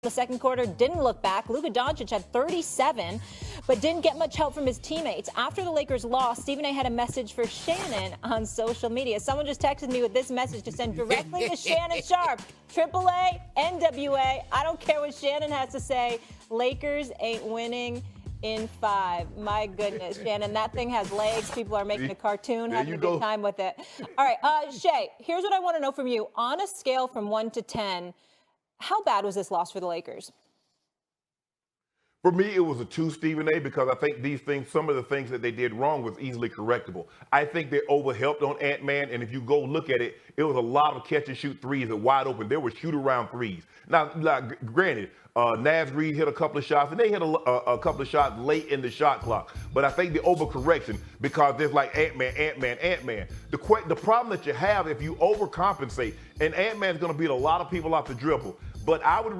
The second quarter didn't look back. Luka-Doncic had 37, but didn't get much help from his teammates. After the Lakers lost, Stephen A. had a message for Shannon on social media. Someone just texted me with this message to send directly to Shannon Sharpe. AAA, NWA, I don't care what Shannon has to say. Lakers ain't winning in 5. My goodness, Shannon, that thing has legs. People are making a cartoon, having a good time with it. All right, Shay, here's what I want to know from you. On a scale from 1 to 10, how bad was this loss for the Lakers? For me, it was a 2, Stephen A., because I think these things, some of the things that they did wrong was easily correctable. I think they overhelped on Ant-Man, and if you go look at it, it was a lot of catch-and-shoot threes that wide open. There were shoot-around threes. Now, granted, Naz Reid hit a couple of shots, and they hit a couple of shots late in the shot clock. But I think the overcorrection, because there's like Ant-Man. The problem that you have if you overcompensate, and Ant-Man's going to beat a lot of people off the dribble. But I would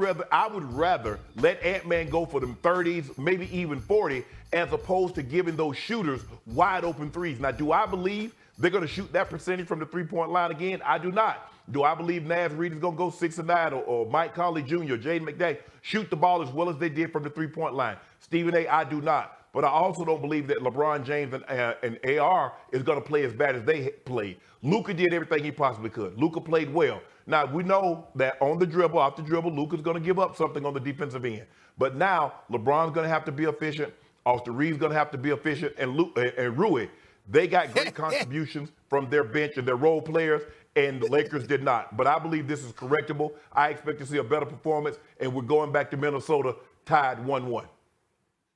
rather let Ant-Man go for them 30s, maybe even 40, as opposed to giving those shooters wide open threes. Now, do I believe they're going to shoot that percentage from the three-point line again? I do not. Do I believe Naz Reid is going to go 6 of 9 or Mike Conley Jr., Jaden McDaniel shoot the ball as well as they did from the three-point line? Stephen A., I do not. But I also don't believe that LeBron James and AR is going to play as bad as they played. Luka did everything he possibly could. Luka played well. Now, we know that on the dribble, off the dribble, Luka's going to give up something on the defensive end. But now, LeBron's going to have to be efficient. Austin Reeves going to have to be efficient. And Rui, they got great contributions from their bench and their role players, and the Lakers did not. But I believe this is correctable. I expect to see a better performance, and we're going back to Minnesota tied 1-1.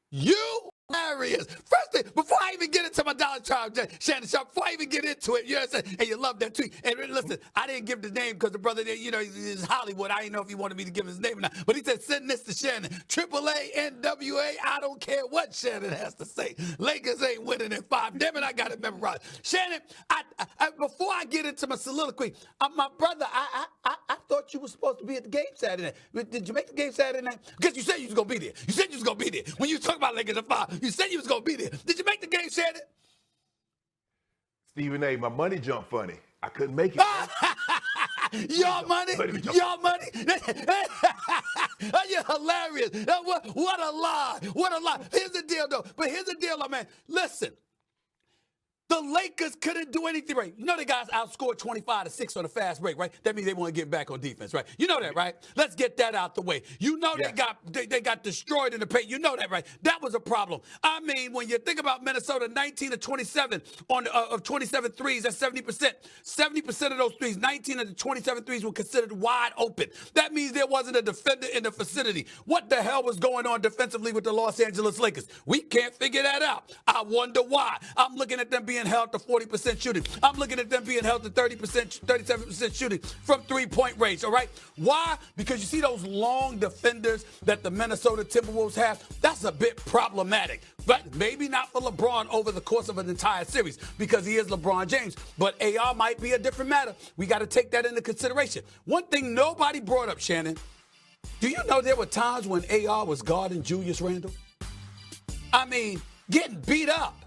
You hilarious. First thing, before I even get into my dollar child, Shannon Sharpe, before I even get into it, you know what I'm saying? And you love that tweet. And listen, I didn't give the name because the brother, you know, is Hollywood. I didn't know if he wanted me to give his name or not. But he said, send this to Shannon. AAA, NWA, I don't care what Shannon has to say. Lakers ain't winning in 5. Damn it, I got it memorized. Shannon, before I get into my soliloquy, my brother, I thought you were supposed to be at the game Saturday night. Did you make the game Saturday night? Because you said you was going to be there. You said you was going to be there. When you was talking about Lakers in 5, you said you was going to be there. Did you make the game, Shannon? Stephen A., my money jumped funny. I couldn't make it. Your money? Your money? You're hilarious. What a lie. What a lie. Here's the deal, though. But here's the deal, man. Listen. The Lakers couldn't do anything right. You know the guys outscored 25-6 on a fast break, right? That means they want to get back on defense, right? You know that, right? Let's get that out the way. You know they got destroyed in the paint. You know that, right? That was a problem. I mean, when you think about Minnesota, 19 of 27 of 27 threes, that's 70%. 70% of those threes, 19 of the 27 threes were considered wide open. That means there wasn't a defender in the vicinity. What the hell was going on defensively with the Los Angeles Lakers? We can't figure that out. I wonder why. I'm looking at them being held to 40% shooting. I'm looking at them being held to 30%, 37% shooting from three-point range, all right? Why? Because you see those long defenders that the Minnesota Timberwolves have? That's a bit problematic. But maybe not for LeBron over the course of an entire series because he is LeBron James. But AR might be a different matter. We got to take that into consideration. One thing nobody brought up, Shannon, do you know there were times when AR was guarding Julius Randle? I mean, getting beat up.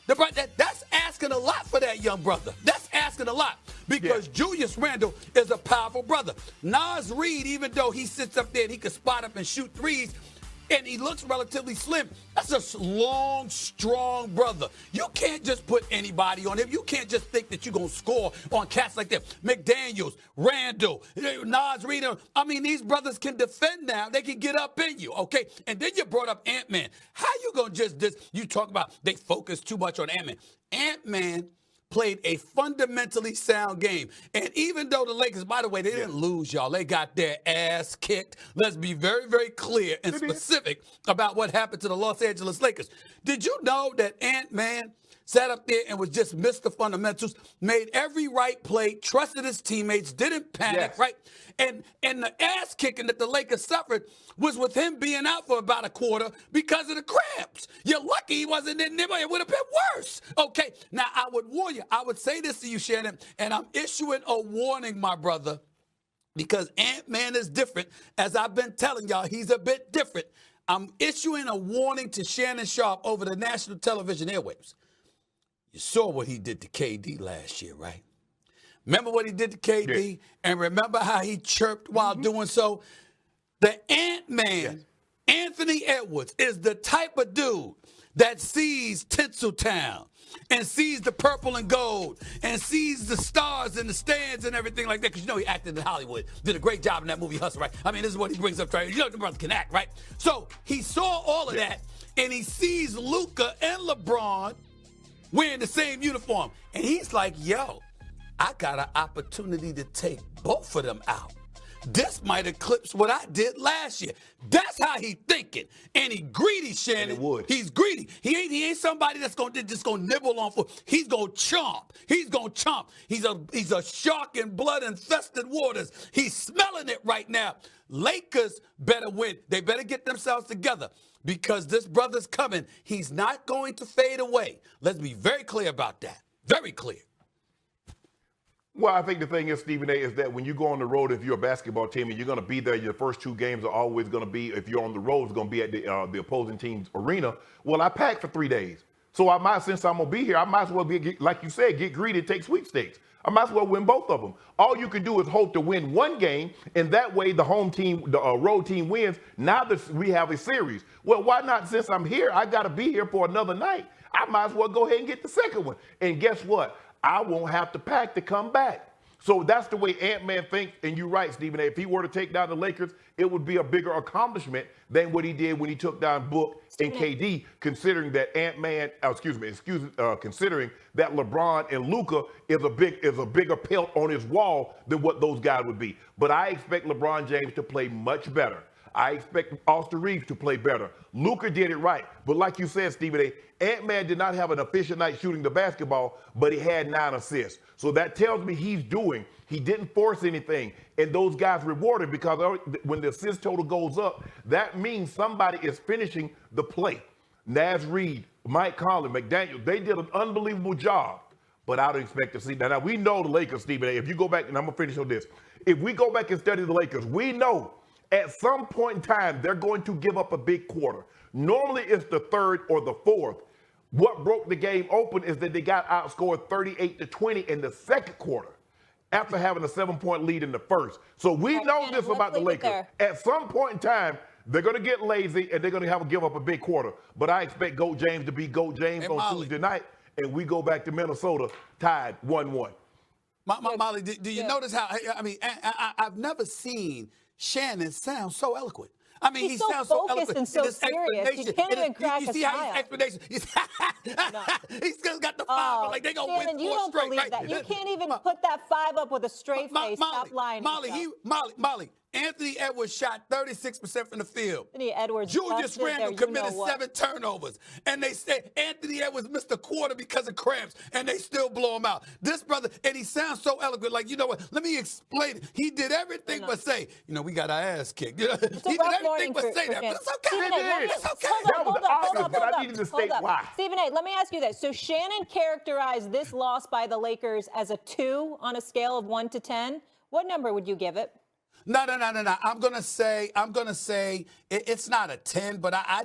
That's asking a lot for that young brother. That's asking a lot because Julius Randle is a powerful brother. Naz Reid, even though he sits up there and he can spot up and shoot threes, and he looks relatively slim, that's a long, strong brother. You can't just put anybody on him. You can't just think that you're going to score on cats like that. McDaniels, Randall, Naz Reid. I mean, these brothers can defend now. They can get up in you, okay? And then you brought up Ant-Man. How you going to you talk about they focus too much on Ant-Man. Ant-Man played a fundamentally sound game. And even though the Lakers, by the way, they didn't lose, y'all. They got their ass kicked. Let's be very, very clear and specific about what happened to the Los Angeles Lakers. Did you know that Ant-Man sat up there and was just Mr. Fundamentals, made every right play, trusted his teammates, didn't panic, right? And the ass kicking that the Lakers suffered was with him being out for about a quarter because of the cramps. You're lucky he wasn't in there, but it would have been worse. Okay, now I would warn you. I would say this to you, Shannon, and I'm issuing a warning, my brother, because Ant-Man is different. As I've been telling y'all, he's a bit different. I'm issuing a warning to Shannon Sharpe over the national television airwaves. You saw what he did to KD last year, right? Remember what he did to KD? And remember how he chirped while doing so? The Ant-Man, Anthony Edwards, is the type of dude that sees Tinseltown and sees the purple and gold and sees the stars in the stands and everything like that. Because you know he acted in Hollywood, did a great job in that movie Hustle, right? I mean, this is what he brings up. You know the brother can act, right? So he saw all of that, and he sees Luka and LeBron wearing the same uniform. And he's like, yo, I got an opportunity to take both of them out. This might eclipse what I did last year. That's how he thinking. And he greedy, Shannon. And it would. He's greedy. He ain't somebody that's just gonna nibble on food. He's gonna chomp. He's gonna chomp. He's a shark in blood infested waters. He's smelling it right now. Lakers better win. They better get themselves together because this brother's coming. He's not going to fade away. Let's be very clear about that. Very clear. Well, I think the thing is, Stephen A., is that when you go on the road, if you're a basketball team and you're going to be there, your first 2 games are always going to be, if you're on the road, it's going to be at the opposing team's arena. Well, I packed for 3 days. So since I'm going to be here, I might as well, like you said, get greedy and take sweepstakes. I might as well win both of them. All you can do is hope to win one game, and that way the home team, the road team wins. Now we have a series. Well, why not? Since I'm here, I got to be here for another night. I might as well go ahead and get the second one. And guess what? I won't have to pack to come back. So that's the way Ant-Man thinks, and you're right, Stephen A. If he were to take down the Lakers, it would be a bigger accomplishment than what he did when he took down Book and KD, considering that considering that LeBron and Luka is a bigger pelt on his wall than what those guys would be. But I expect LeBron James to play much better. I expect Austin Reeves to play better. Luka did it right. But like you said, Stephen A., Ant-Man did not have an efficient night shooting the basketball, but he had 9 assists. So that tells me he didn't force anything. And those guys rewarded because when the assist total goes up, that means somebody is finishing the play. Naz Reid, Mike Conley, McDaniel, they did an unbelievable job. But I don't expect to see that. Now, we know the Lakers, Stephen A. If you go back, and I'm going to finish on this. If we go back and study the Lakers, we know at some point in time, they're going to give up a big quarter. Normally, it's the 3rd or the 4th. What broke the game open is that they got outscored 38-20 in the 2nd quarter after having a 7-point lead in the 1st. So we know this about the Lakers. At some point in time, they're going to get lazy and they're going to have to give up a big quarter. But I expect GOAT James to be GOAT James on Tuesday night, and we go back to Minnesota tied 1-1. Molly, do you notice how, I mean, I've never seen Shannon sound so eloquent. I mean, he sounds so eloquent and so serious. You can't even crack you a see smile. how his explanation, he's still got the 5, like they going to win 4 you don't straight, believe right? that. You can't even put that 5 up with a straight face. Stop lying. Molly, Anthony Edwards shot 36% from the field. Anthony Edwards. Julius Randle committed 7 turnovers. And they say Anthony Edwards missed a quarter because of cramps, and they still blow him out. This brother, and he sounds so eloquent. Like, you know what? Let me explain it. He did everything but say, you know, we got our ass kicked. You know, he did everything but say that. But it's okay. It's okay. That was obvious, but I needed to state why. Stephen A., let me ask you this. So Shannon characterized this loss by the Lakers as a 2 on a scale of 1 to 10. What number would you give it? No. I'm gonna say it's not a 10, but I